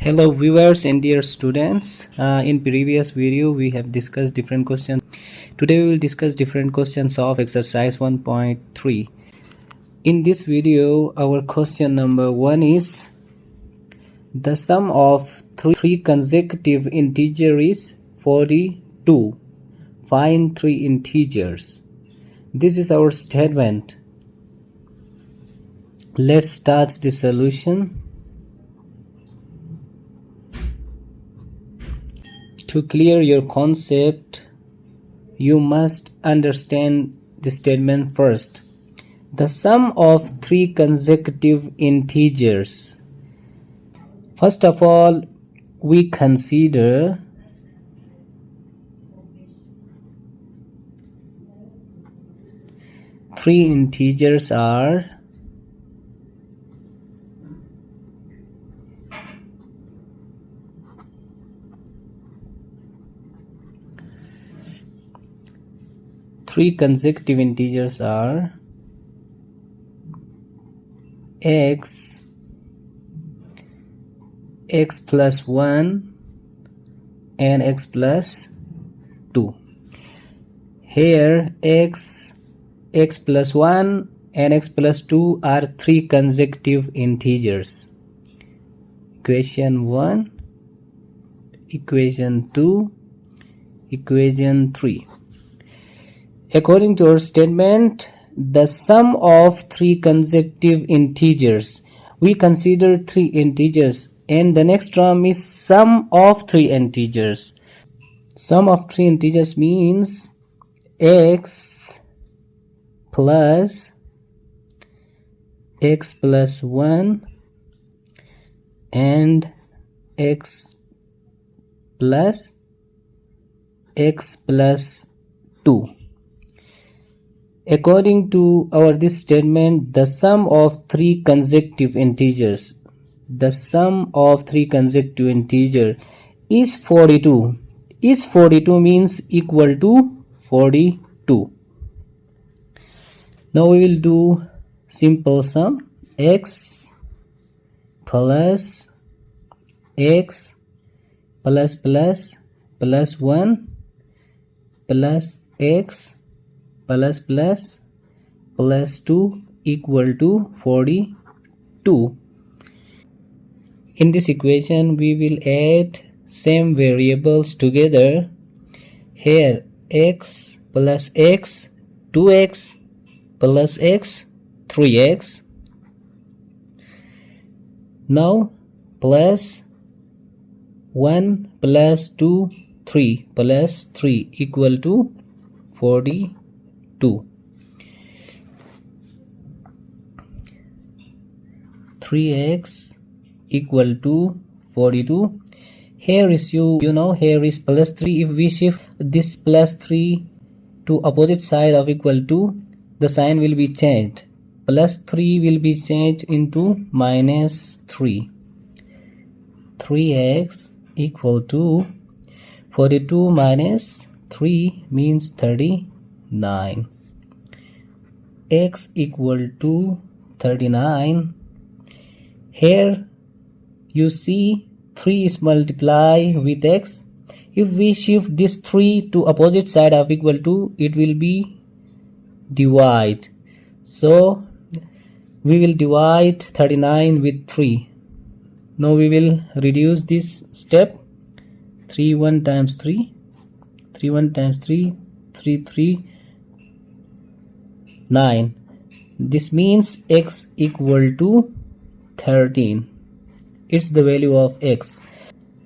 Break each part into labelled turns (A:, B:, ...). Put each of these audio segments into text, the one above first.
A: Hello viewers and dear students. In previous video we have discussed different questions. Today we will discuss different questions of exercise 1.3. In this video our question number 1 is the sum of three consecutive integers is 42. Find three integers. This is our statement. Let's start the solution. To clear your concept, you must understand the statement first. The sum of three consecutive integers. First of all, we consider three integers are three consecutive integers are x plus 1 and x plus 2. Here x plus 1 and x plus 2 are three consecutive integers. Equation 1, equation 2, equation 3. According to our statement, the sum of three consecutive integers, we consider three integers, and the next term is sum of three integers. Sum of three integers means x plus 1 and x plus 2. According to this statement, the sum of three consecutive integers, is 42. Is 42 means equal to 42. Now we will do simple sum. X plus x plus 1 plus x plus 2 equal to 42. In this equation we will add same variables together. Here x plus x, 2x plus x, 3x. Now plus 1 plus 2, 3 plus 3 equal to 42. 3x equal to 42. Here is here is plus 3. If we shift this plus 3 to opposite side of equal to, the sign will be changed. Plus 3 will be changed into minus 3. 3x equal to 42 minus 3 means 39. X equal to 39. Here you see 3 is multiply with x. If we shift this 3 to opposite side of equal to, it will be divide. So we will divide 39 with 3. Now we will reduce this step. 3 1 times 3, 3 1 times 3, 3 3, 9. This means x equal to 13. It's the value of x.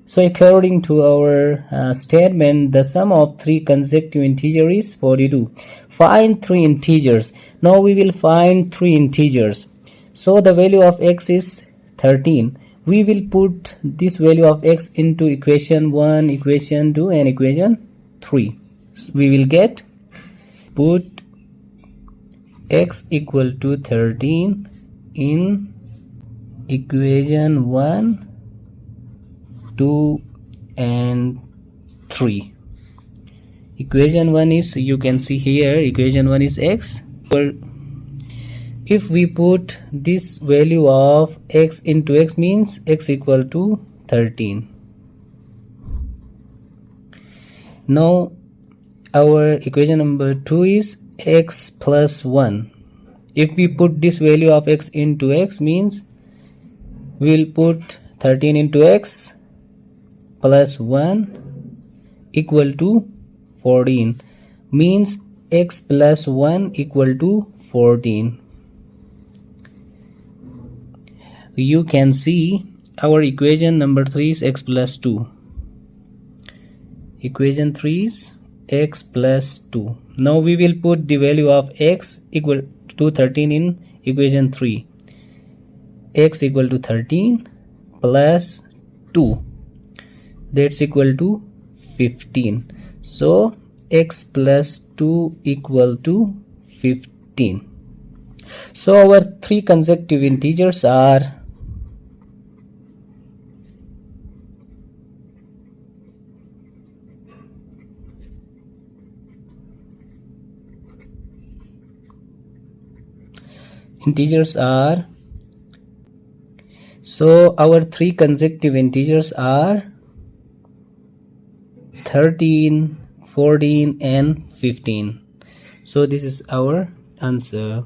A: So according to our statement, the sum of three consecutive integers is 42. Find three integers. Now we will find three integers. So the value of x is 13. We will put this value of x into equation 1, equation 2 and equation 3. So we will get, put x equal to 13 in equation 1, 2 and 3. Equation 1 is, you can see here, equation 1 is x. If we put this value of x into x, means x equal to 13. Now our equation number 2 is x plus 1. If we put this value of x into x, means we'll put 13 into x plus 1 equal to 14, means x plus 1 equal to 14. You can see our equation number 3 is x plus 2. Equation 3 is x plus 2. Now we will put the value of x equal to 13 in equation 3. X equal to 13 plus 2, that's equal to 15. So x plus 2 equal to 15. So our three consecutive integers are so our three consecutive integers are 13, 14 and 15. So this is our answer.